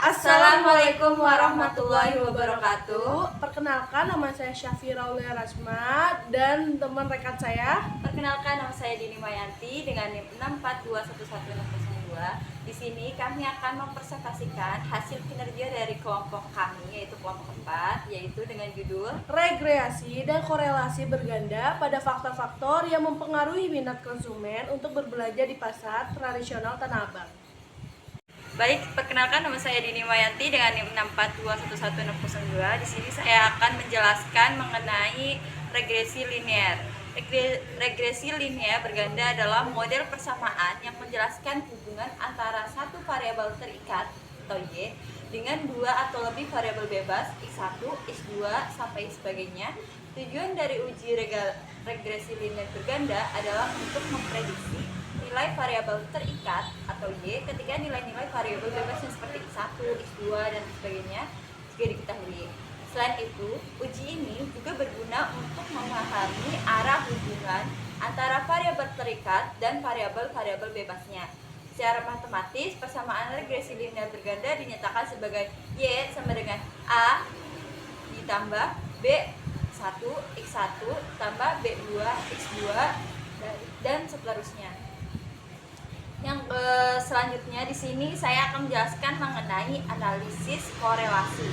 Assalamualaikum warahmatullahi wabarakatuh. Perkenalkan, nama saya Syafira Aulia Rasma dan teman rekan saya. Perkenalkan, nama saya Dini Mayanti dengan NIM 642111002. Di sini kami akan mempresentasikan hasil kinerja dari kelompok kami, yaitu kelompok 4, yaitu dengan judul Regresi dan korelasi berganda pada faktor-faktor yang mempengaruhi minat konsumen untuk berbelanja di pasar tradisional Tanah Abang. Baik, perkenalkan, nama saya Dini Mayanti dengan NIM 642111002. Di sini saya akan menjelaskan mengenai regresi linear. Regresi linear berganda adalah model persamaan yang menjelaskan hubungan antara satu variabel terikat atau Y dengan dua atau lebih variabel bebas X1, X2 sampai sebagainya. Tujuan dari uji regresi linear berganda adalah untuk memprediksi nilai variabel terikat atau Y ketika nilai-nilai variabel bebasnya seperti X1, X2 dan sebagainya juga diketahui. Selain itu, uji ini juga berguna untuk memahami arah hubungan antara variabel terikat dan variabel-variabel bebasnya. Secara matematis, persamaan regresi linear berganda dinyatakan sebagai Y sama dengan A ditambah B1 X1 tambah B2 X2 dan seterusnya. Yang selanjutnya di sini saya akan menjelaskan mengenai analisis korelasi.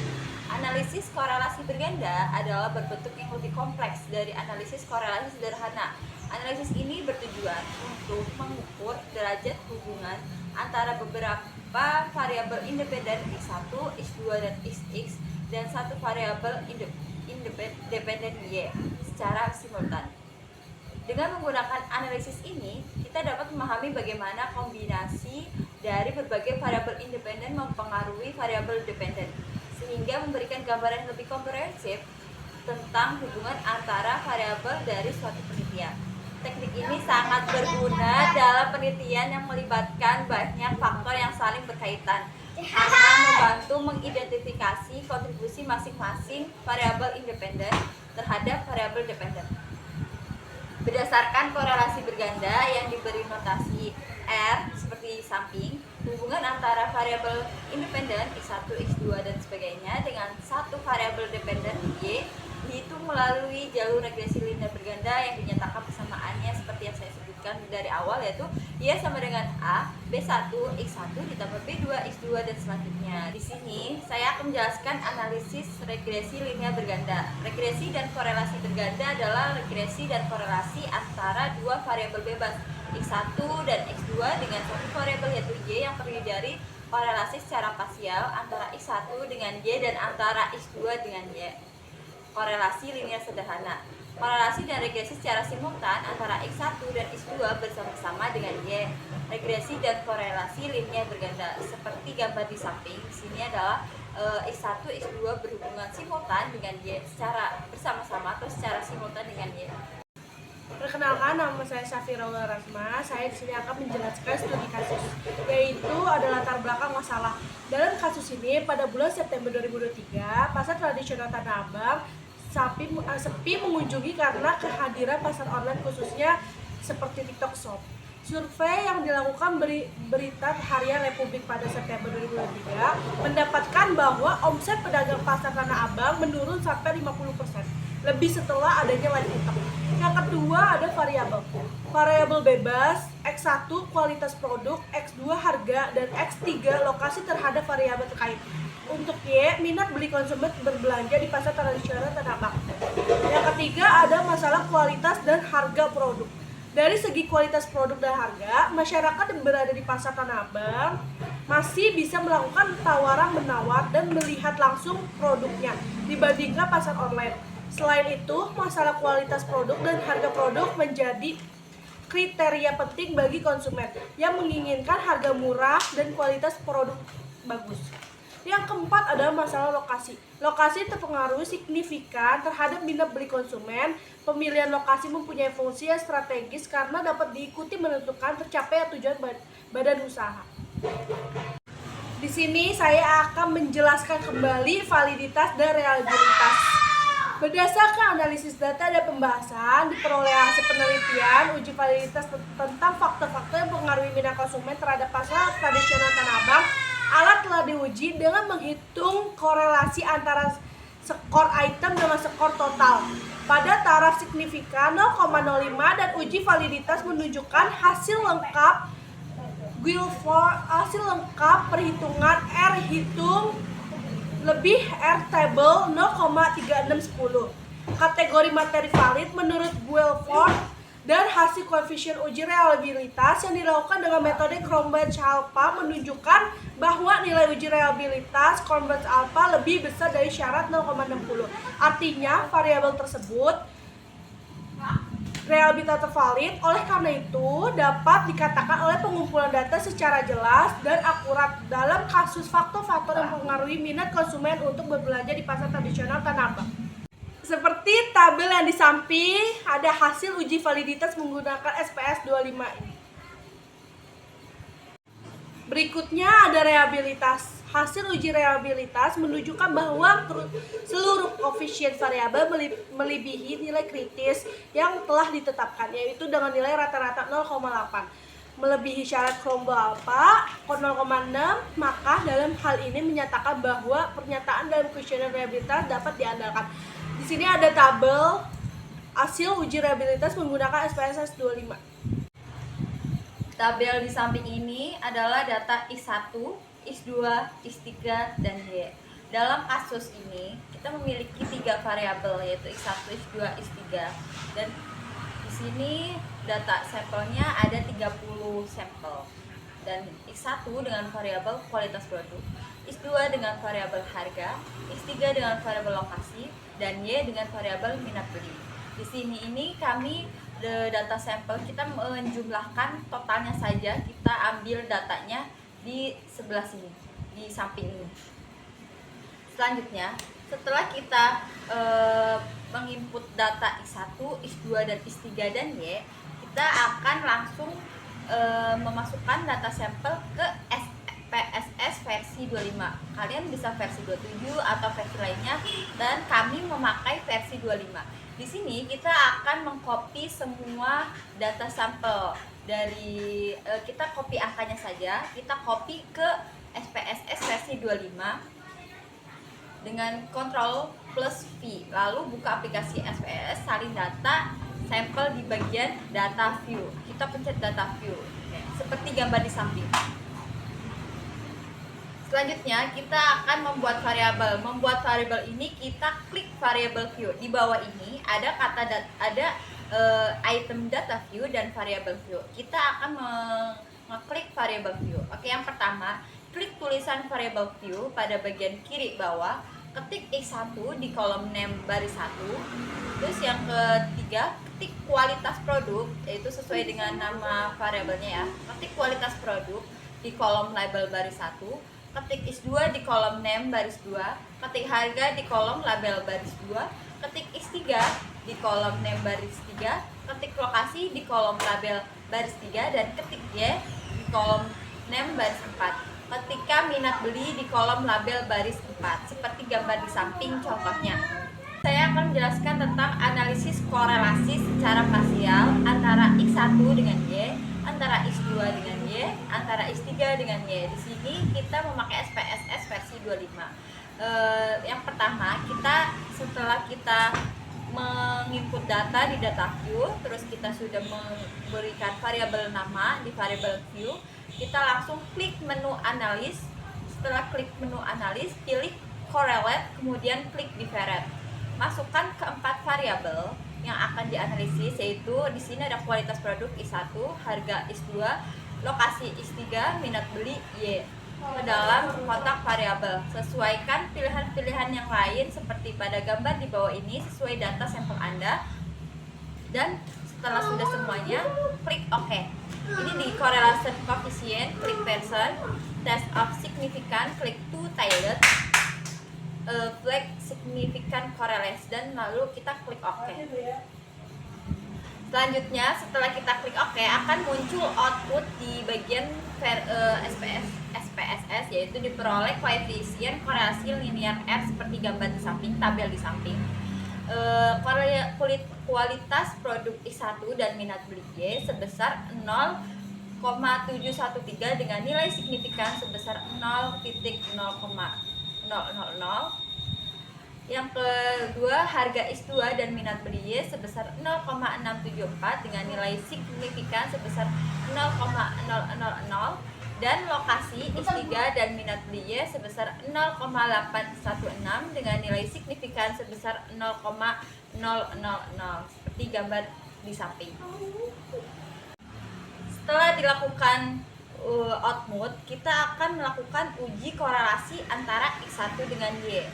Analisis korelasi berganda adalah berbentuk yang lebih kompleks dari analisis korelasi sederhana. Analisis ini bertujuan untuk mengukur derajat hubungan antara beberapa variabel independen X1, X2 dan Xx dan satu variabel independen Y secara simultan. Dengan menggunakan analisis ini, kita dapat memahami bagaimana kombinasi dari berbagai variabel independen mempengaruhi variabel dependen, sehingga memberikan gambaran yang lebih komprehensif tentang hubungan antara variabel dari suatu penelitian. Teknik ini sangat berguna dalam penelitian yang melibatkan banyak faktor yang saling berkaitan, karena membantu mengidentifikasi kontribusi masing-masing variabel independen terhadap variabel dependen. Berdasarkan korelasi berganda yang diberi notasi R seperti samping, hubungan antara variabel independen X1, X2 dan sebagainya dengan satu variabel dependen Y dihitung melalui jalur regresi linear berganda yang dinyatakan persamaannya seperti yang saya sebutkan dari awal, yaitu Y sama dengan A B1 X1 ditambah B2 X2 dan selanjutnya. Di sini saya akan menjelaskan analisis regresi linear berganda. Regresi dan korelasi berganda adalah regresi dan korelasi antara dua variabel bebas X1 dan X2 dengan satu variabel yaitu Y yang terdiri dari korelasi secara parsial antara X1 dengan Y dan antara X2 dengan Y. Korelasi linear sederhana. Korelasi dan regresi secara simultan antara X1 dan X2 bersama-sama dengan Y. Regresi dan korelasi linear berganda seperti gambar di samping. Di sini adalah X1, X2 berhubungan simultan dengan Y secara bersama-sama atau secara simultan dengan Y. Perkenalkan, nama saya Syafira Aulia Rasma. Saya di sini akan menjelaskan studi kasus, yaitu ada latar belakang masalah. Dalam kasus ini, pada bulan September 2023, pasar tradisional Tanah Abang sepi mengunjungi karena kehadiran pasar online khususnya seperti TikTok Shop. Survei yang dilakukan Berita Harian Republik pada September 2023 mendapatkan bahwa omset pedagang pasar Tanah Abang menurun sampai 50%, lebih setelah adanya live TikTok. Yang kedua ada variabel bebas, X1 kualitas produk, X2 harga, dan X3 lokasi terhadap variabel terkait. Untuk Y, minat beli konsumen berbelanja di pasar tradisional Tanah Abang. Yang ketiga ada masalah kualitas dan harga produk. Dari segi kualitas produk dan harga, masyarakat yang berada di pasar Tanah Abang masih bisa melakukan tawaran-menawar dan melihat langsung produknya dibandingkan pasar online. Selain itu, masalah kualitas produk dan harga produk menjadi kriteria penting bagi konsumen yang menginginkan harga murah dan kualitas produk bagus. Yang keempat adalah masalah lokasi. Lokasi terpengaruh signifikan terhadap minat beli konsumen. Pemilihan lokasi mempunyai fungsi yang strategis karena dapat diikuti menentukan tercapai tujuan badan usaha. Di sini saya akan menjelaskan kembali validitas dan reliabilitas. Berdasarkan analisis data dan pembahasan, diperoleh hasil penelitian uji validitas tentang faktor-faktor yang mempengaruhi minat konsumen terhadap pasar tradisional Tanah Abang Alat telah diuji dengan menghitung korelasi antara skor item dengan skor total pada taraf signifikan 0,05 dan uji validitas menunjukkan hasil lengkap hasil lengkap perhitungan R hitung lebih R table 0,3610. Kategori materi valid menurut Guilford dan hasil koefisien uji reliabilitas yang dilakukan dengan metode Cronbach-Alpha menunjukkan bahwa nilai uji reliabilitas Cronbach-Alpha lebih besar dari syarat 0,60. Artinya variabel tersebut reliabilitas valid. Oleh karena itu dapat dikatakan oleh pengumpulan data secara jelas dan akurat dalam kasus faktor-faktor yang mempengaruhi minat konsumen untuk berbelanja di pasar tradisional Tanah Abang. Seperti tabel yang di samping, ada hasil uji validitas menggunakan SPS 25 ini. Berikutnya ada reliabilitas. Hasil uji reliabilitas menunjukkan bahwa seluruh koefisien variabel melebihi nilai kritis yang telah ditetapkan, yaitu dengan nilai rata-rata 0,8. Melebihi syarat Cronbach-Alpha 0,6, maka dalam hal ini menyatakan bahwa pernyataan dalam kuesioner reliabilitas dapat diandalkan. Di sini ada tabel hasil uji reliabilitas menggunakan SPSS 25. Tabel di samping ini adalah data X1, X2, X3, dan Y. Dalam kasus ini, kita memiliki 3 variabel, yaitu X1, X2, X3. Dan di sini data sampelnya ada 30 sampel. Dan X1 dengan variabel kualitas produk, X2 dengan variabel harga, X3 dengan variabel lokasi, dan Y dengan variabel minat beli. Di sini ini kami data sampel kita menjumlahkan totalnya saja, kita ambil datanya di sebelah sini, di samping ini. Selanjutnya, setelah kita menginput data X1, X2, dan X3 dan Y, kita akan langsung memasukkan data sampel ke SPSS versi 25. Kalian bisa versi 27 atau versi lainnya, dan kami memakai versi 25. Di sini kita akan mengcopy semua data sampel dari kita copy angkanya saja, kita copy ke SPSS versi 25 dengan Ctrl plus V, lalu buka aplikasi SPSS salin data sampel di bagian data view. Kita pencet data view, seperti gambar di samping. Selanjutnya kita akan membuat variabel. Membuat variabel ini kita klik variabel view. Di bawah ini ada item data view dan variabel view. Kita akan mengklik variabel view. Oke, yang pertama, klik tulisan variabel view pada bagian kiri bawah. Ketik X1 di kolom name baris 1. Terus yang ketiga, ketik kualitas produk, yaitu sesuai dengan nama variabelnya ya. Ketik kualitas produk di kolom label baris 1. Ketik X2 di kolom name baris 2. Ketik harga di kolom label baris 2. Ketik X3 di kolom name baris 3. Ketik lokasi di kolom label baris 3. Dan ketik Y di kolom name baris 4. Ketika minat beli di kolom label baris 4, seperti gambar di samping contohnya. Saya akan menjelaskan tentang analisis korelasi secara parsial antara X1 dengan Y, antara X2 dengan Y, antara X3 dengan Y. Di sini kita memakai SPSS versi 25. Yang pertama, setelah kita menginput data di data view, terus kita sudah memberikan variabel nama di variabel view, kita langsung klik menu analis. Setelah klik menu analis, pilih correlate, kemudian klik different. Masukkan keempat variabel yang akan dianalisis, yaitu di sini ada kualitas produk X1, harga X2, lokasi X3, minat beli Y ke dalam kotak variabel. Sesuaikan pilihan-pilihan yang lain seperti pada gambar di bawah ini sesuai data sampel Anda. Dan setelah sudah semuanya, klik OK. Ini di correlation coefficient, klik person, test of significant, klik to tilde, flag significant correlation, dan lalu kita klik OK. Selanjutnya, setelah kita klik OK, akan muncul output di bagian SPSS, yaitu diperoleh koefisien korelasi linear R seperti gambar di samping, tabel di samping. Kualitas produk X1 dan minat beli Y sebesar 0, dengan nilai signifikan sebesar 0,000. Yang kedua, harga X2 dan minat beli Y sebesar 0,674 dengan nilai signifikan sebesar 0,000, dan lokasi X3 dan minat beli Y sebesar 0,816 dengan nilai signifikan sebesar 0,000 seperti gambar di samping. Setelah dilakukan output, kita akan melakukan uji korelasi antara X1 dengan Y.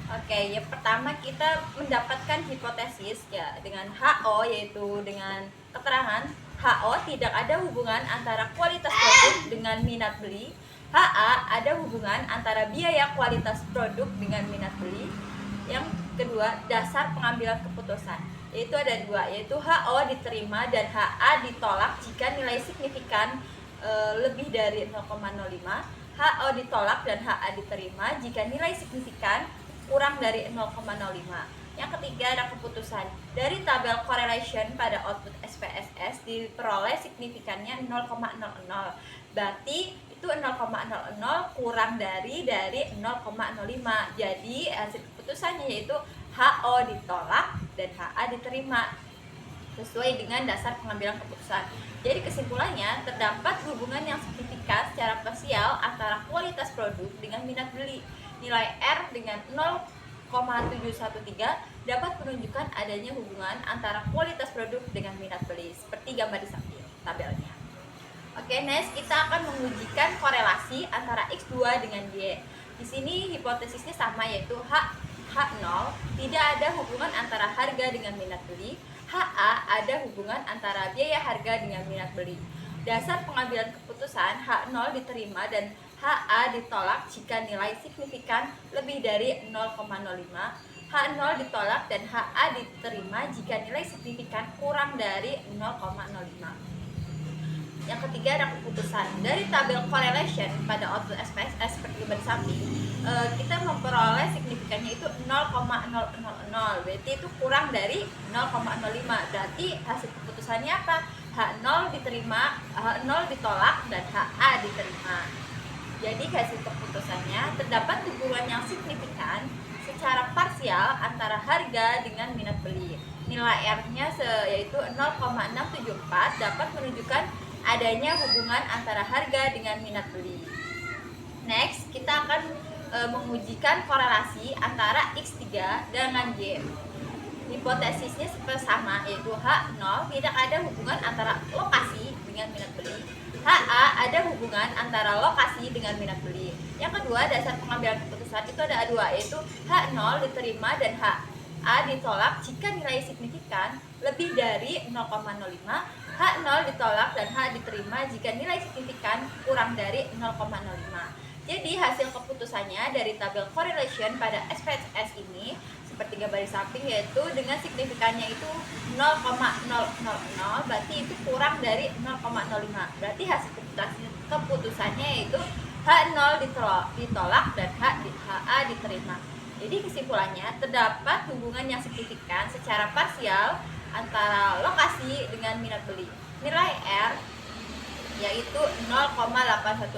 Oke, yang pertama kita mendapatkan hipotesis ya dengan HO, yaitu dengan keterangan HO tidak ada hubungan antara kualitas produk dengan minat beli. HA ada hubungan antara biaya kualitas produk dengan minat beli. Yang kedua, dasar pengambilan keputusan, yaitu ada dua, yaitu HO diterima dan HA ditolak jika nilai signifikan lebih dari 0,05. HO ditolak dan HA diterima jika nilai signifikan kurang dari 0,05. Yang ketiga ada keputusan. Dari tabel correlation pada output SPSS diperoleh signifikannya 0,00. Berarti itu 0,00 kurang dari 0,05. Jadi hasil keputusannya yaitu HO ditolak dan HA diterima sesuai dengan dasar pengambilan keputusan. Jadi kesimpulannya, terdapat hubungan yang signifikan secara parsial antara kualitas produk dengan minat beli. Nilai R dengan 0,713 dapat menunjukkan adanya hubungan antara kualitas produk dengan minat beli, seperti gambar di samping tabelnya. Oke, next kita akan mengujikan korelasi antara X2 dengan Y. Di sini hipotesisnya sama, yaitu H0 tidak ada hubungan antara harga dengan minat beli. HA ada hubungan antara biaya harga dengan minat beli. Dasar pengambilan keputusan H0 diterima dan HA ditolak jika nilai signifikan lebih dari 0,05. H0 ditolak dan HA diterima jika nilai signifikan kurang dari 0,05. Yang ketiga ada keputusan. Dari tabel correlation pada output SPSS seperti gambar samping, kita memperoleh signifikannya itu 0,000. Berarti itu kurang dari 0,05. Berarti hasil keputusannya apa? H0 diterima, H0 ditolak, dan HA diterima. Jadi hasil keputusannya terdapat hubungan yang signifikan secara parsial antara harga dengan minat beli. Nilai R-nya yaitu 0,674 dapat menunjukkan adanya hubungan antara harga dengan minat beli. Next, kita akan mengujikan korelasi antara X3 dengan Y. Hipotesisnya sama, yaitu H0 tidak ada hubungan antara lokasi dengan minat beli. HA ada hubungan antara lokasi dengan minat beli. Yang kedua, dasar pengambilan keputusan itu ada dua, yaitu H0 diterima dan HA ditolak jika nilai signifikan lebih dari 0,05. H0 ditolak dan H diterima jika nilai signifikan kurang dari 0,05. Jadi hasil keputusannya dari tabel correlation pada SPSS ini seperti gambar di samping, yaitu dengan signifikannya itu 0,000, berarti itu kurang dari 0,05. Berarti hasil keputusannya yaitu H0 ditolak dan HA diterima. Jadi kesimpulannya, terdapat hubungan yang signifikan secara parsial antara lokasi dengan minat beli. Nilai R yaitu 0,816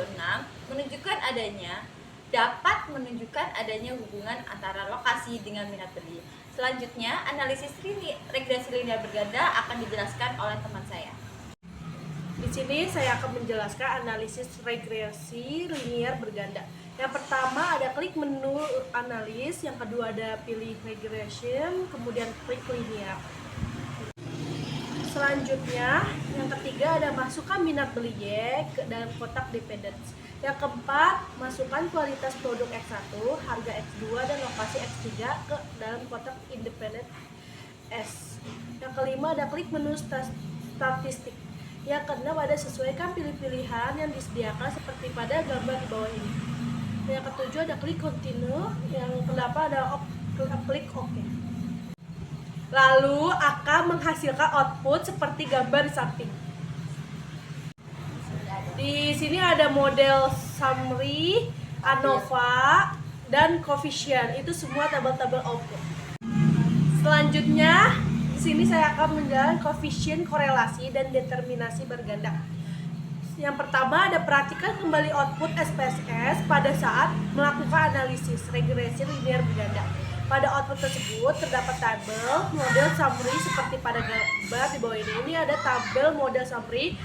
dapat menunjukkan adanya hubungan antara lokasi dengan minat beli. Selanjutnya, analisis regresi linear berganda akan dijelaskan oleh teman saya. Di sini saya akan menjelaskan analisis regresi linear berganda. Yang pertama ada klik menu analis, yang kedua ada pilih regression, kemudian klik linear. Selanjutnya, yang ketiga ada masukkan minat beli Y ke dalam kotak dependence. Yang keempat, masukkan kualitas produk X1, harga X2, dan lokasi X3 ke dalam kotak independent S. Yang kelima ada klik menu statistik. Yang keenam ada sesuaikan pilih-pilihan yang disediakan seperti pada gambar di bawah ini. Yang ketujuh ada klik continue. Yang kedelapan ada klik OK. Lalu akan menghasilkan output seperti gambar di samping. Di sini ada model summary, ANOVA, dan coefficient. Itu semua tabel-tabel output. Selanjutnya, di sini saya akan menjelaskan coefficient korelasi dan determinasi berganda. Yang pertama ada perhatikan kembali output SPSS pada saat melakukan analisis regresi linear berganda. Pada output tersebut terdapat tabel model summary seperti pada gambar di bawah ini. Ini ada tabel model summary,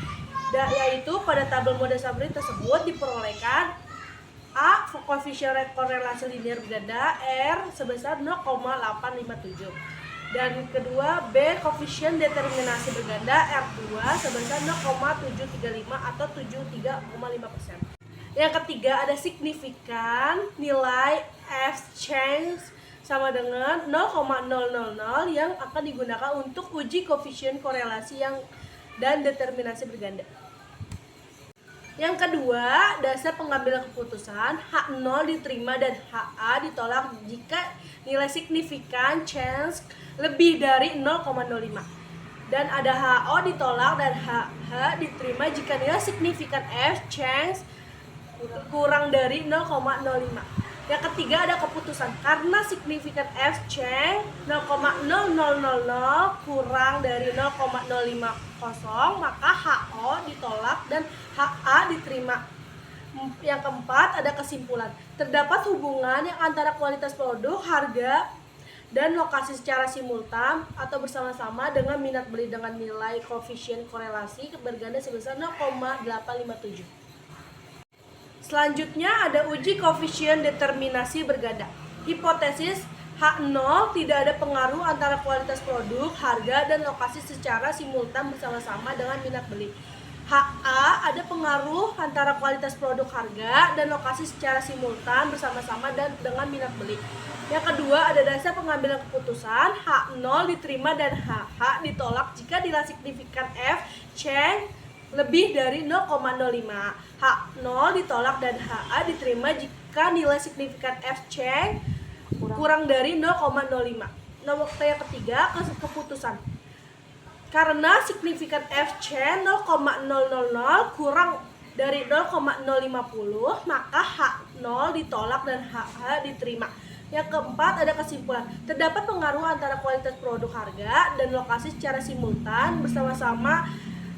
yaitu pada tabel model summary tersebut diperolehkan A. Koefisien korelasi linear berganda R sebesar 0,857. Dan kedua, B. Koefisien determinasi berganda R2 sebesar 0,735 atau 73,5%. Yang ketiga ada signifikan nilai F change sama dengan 0,000 yang akan digunakan untuk uji koefisien korelasi dan determinasi berganda. Yang kedua, dasar pengambilan keputusan H0 diterima dan HA ditolak jika nilai signifikan change lebih dari 0,05. Dan ada HO ditolak dan HH diterima jika nilai signifikan F change kurang dari 0,05. Yang ketiga ada keputusan karena signifikan F change 0,0000 kurang dari 0,050 maka HO ditolak dan HA diterima. Yang keempat ada kesimpulan. Terdapat hubungan yang antara kualitas produk, harga, dan lokasi secara simultan atau bersama-sama dengan minat beli dengan nilai koefisien korelasi berganda sebesar 0,857. Selanjutnya ada uji koefisien determinasi berganda. Hipotesis H0 tidak ada pengaruh antara kualitas produk, harga, dan lokasi secara simultan bersama-sama dengan minat beli. HA ada pengaruh antara kualitas produk, harga, dan lokasi secara simultan bersama-sama dan dengan minat beli. Yang kedua ada dasar pengambilan keputusan H0 diterima dan HH ditolak jika nilai signifikan F change lebih dari 0,05. H0 ditolak dan HA diterima jika nilai signifikan F change kurang dari 0,05. Nomor yang ketiga keputusan. Karena signifikan F change 0,000 kurang dari 0,050 maka H0 ditolak dan HH diterima. Yang keempat ada kesimpulan. Terdapat pengaruh antara kualitas produk, harga, dan lokasi secara simultan bersama-sama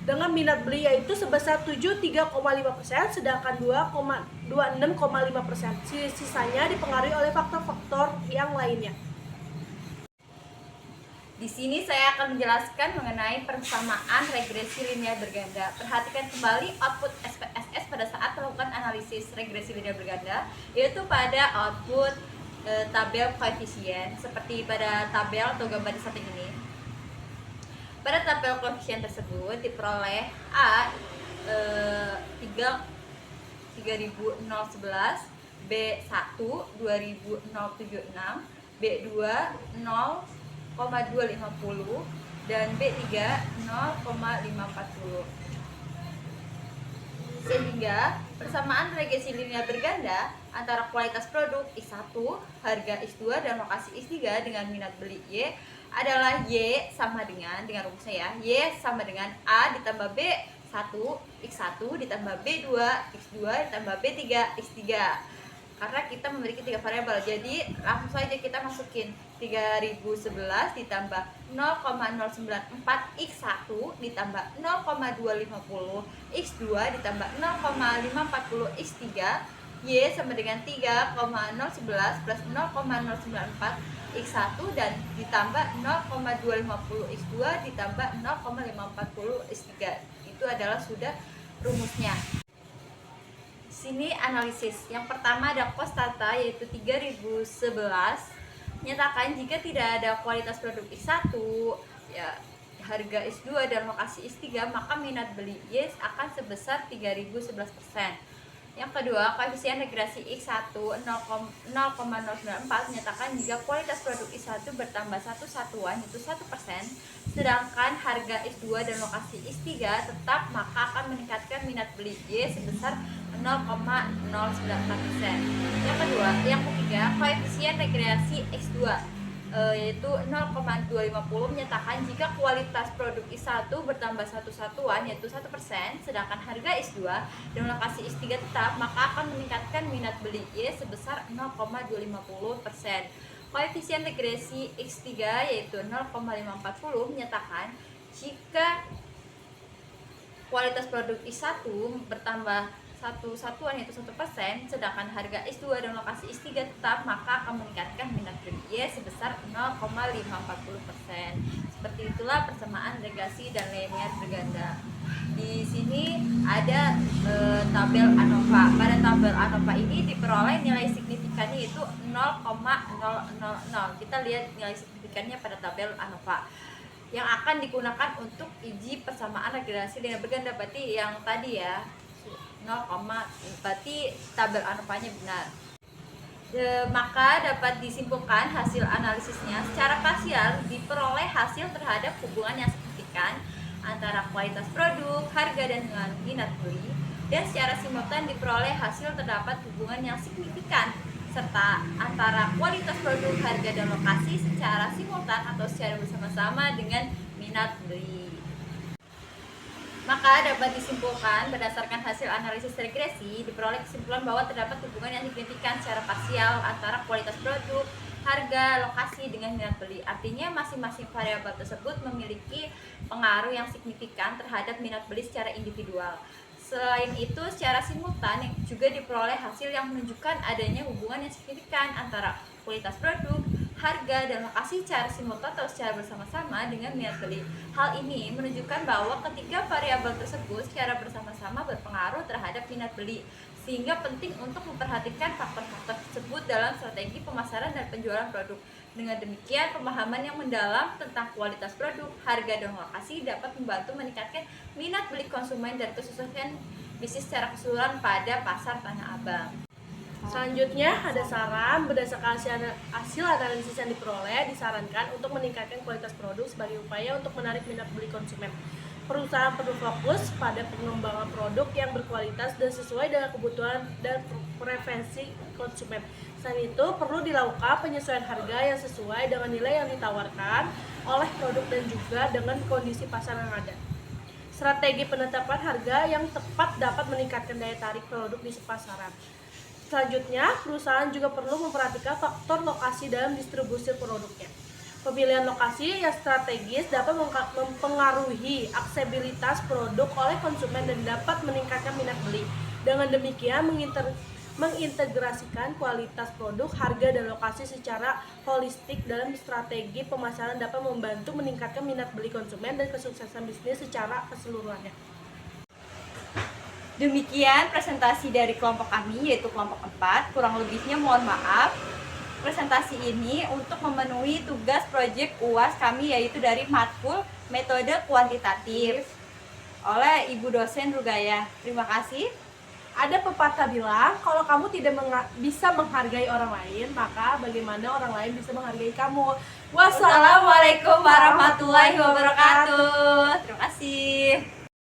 dengan minat beli yaitu sebesar 73,5% sedangkan 26,5%. Sisanya dipengaruhi oleh faktor-faktor yang lainnya. Di sini saya akan menjelaskan mengenai persamaan regresi linear berganda. Perhatikan kembali output SPSS pada saat melakukan analisis regresi linear berganda, yaitu pada output tabel koefisien seperti pada tabel atau gambar di samping ini. Pada tabel koefisien tersebut diperoleh A 3011, B 1 2076, B 2 0,250 dan B3 0,540. Sehingga persamaan regresi linear berganda antara kualitas produk X1, harga X2 dan lokasi X3 dengan minat beli Y adalah Y sama dengan rumusnya ya, Y sama dengan A ditambah B1 X1 ditambah B2 X2 ditambah B3 X3. Karena kita memiliki 3 variabel, jadi langsung saja kita masukin 3011 ditambah 0,094 X1 ditambah 0,250 X2 ditambah 0,540 X3. Y sama dengan 3,011 plus 0,094 X1 dan ditambah 0,250 X2 ditambah 0,540 X3. Itu adalah sudah rumusnya. Sini analisis. Yang pertama ada kostata yaitu 3011. Nyatakan jika tidak ada kualitas produk X1, ya, harga X2 dan lokasi X3, maka minat beli Y akan sebesar 3011%. Yang kedua, koefisien regresi X1 0,094 menyatakan jika kualitas produk X1 bertambah satu satuan yaitu 1%, sedangkan harga X2 dan lokasi X3 tetap, maka akan meningkatkan minat beli Y sebesar 0,094%. Yang ketiga, koefisien regresi X2 yaitu 0,250 menyatakan jika kualitas produk X1 bertambah satu satuan yaitu 1%, sedangkan harga X2 dan lokasi X3 tetap, maka akan meningkatkan minat beli Y sebesar 0,250%. Koefisien regresi X3 yaitu 0,540 menyatakan jika kualitas produk I1 bertambah satu satuan yaitu 1%, sedangkan harga S2 dan lokasi S3 tetap, maka akan meningkatkan minat beli Y sebesar 0,540%. Seperti itulah persamaan regresi dan linear berganda. Di sini ada tabel ANOVA. Pada tabel ANOVA ini diperoleh nilai signifikannya itu 0,000. Kita lihat nilai signifikannya pada tabel ANOVA yang akan digunakan untuk uji persamaan regresi linear berganda. Berarti yang tadi ya 0, berarti tabel ANOVA-nya benar. Maka dapat disimpulkan hasil analisisnya secara parsial diperoleh hasil terhadap hubungan yang signifikan antara kualitas produk, harga, dan dengan minat beli, dan secara simultan diperoleh hasil terdapat hubungan yang signifikan serta antara kualitas produk, harga, dan lokasi secara simultan atau secara bersama-sama dengan minat beli. Maka dapat disimpulkan berdasarkan hasil analisis regresi diperoleh kesimpulan bahwa terdapat hubungan yang signifikan secara parsial antara kualitas produk, harga, lokasi dengan minat beli. Artinya masing-masing variabel tersebut memiliki pengaruh yang signifikan terhadap minat beli secara individual. Selain itu, secara simultan juga diperoleh hasil yang menunjukkan adanya hubungan yang signifikan antara kualitas produk, harga, dan lokasi secara simultan atau secara bersama-sama dengan minat beli. Hal ini menunjukkan bahwa ketiga variabel tersebut secara bersama-sama berpengaruh terhadap minat beli, sehingga penting untuk memperhatikan faktor-faktor tersebut dalam strategi pemasaran dan penjualan produk. Dengan demikian, pemahaman yang mendalam tentang kualitas produk, harga, dan lokasi dapat membantu meningkatkan minat beli konsumen dan kesuksesan bisnis secara keseluruhan pada pasar Tanah Abang. Selanjutnya ada saran berdasarkan hasil analisis yang diperoleh, disarankan untuk meningkatkan kualitas produk sebagai upaya untuk menarik minat beli konsumen. Perusahaan perlu fokus pada pengembangan produk yang berkualitas dan sesuai dengan kebutuhan dan preferensi konsumen. Selain itu, perlu dilakukan penyesuaian harga yang sesuai dengan nilai yang ditawarkan oleh produk dan juga dengan kondisi pasar yang ada. Strategi penetapan harga yang tepat dapat meningkatkan daya tarik produk di pasaran. Selanjutnya, perusahaan juga perlu memperhatikan faktor lokasi dalam distribusi produknya. Pemilihan lokasi yang strategis dapat mempengaruhi aksesibilitas produk oleh konsumen dan dapat meningkatkan minat beli. Dengan demikian, mengintegrasikan kualitas produk, harga, dan lokasi secara holistik dalam strategi pemasaran dapat membantu meningkatkan minat beli konsumen dan kesuksesan bisnis secara keseluruhannya. Demikian presentasi dari kelompok kami, yaitu kelompok 4. Kurang lebihnya mohon maaf. Presentasi ini untuk memenuhi tugas proyek UAS kami, yaitu dari matkul metode kuantitatif oleh Ibu dosen Rugaya. Terima kasih. Ada pepatah bilang, kalau kamu tidak bisa menghargai orang lain, maka bagaimana orang lain bisa menghargai kamu. Wassalamualaikum warahmatullahi wabarakatuh. Terima kasih.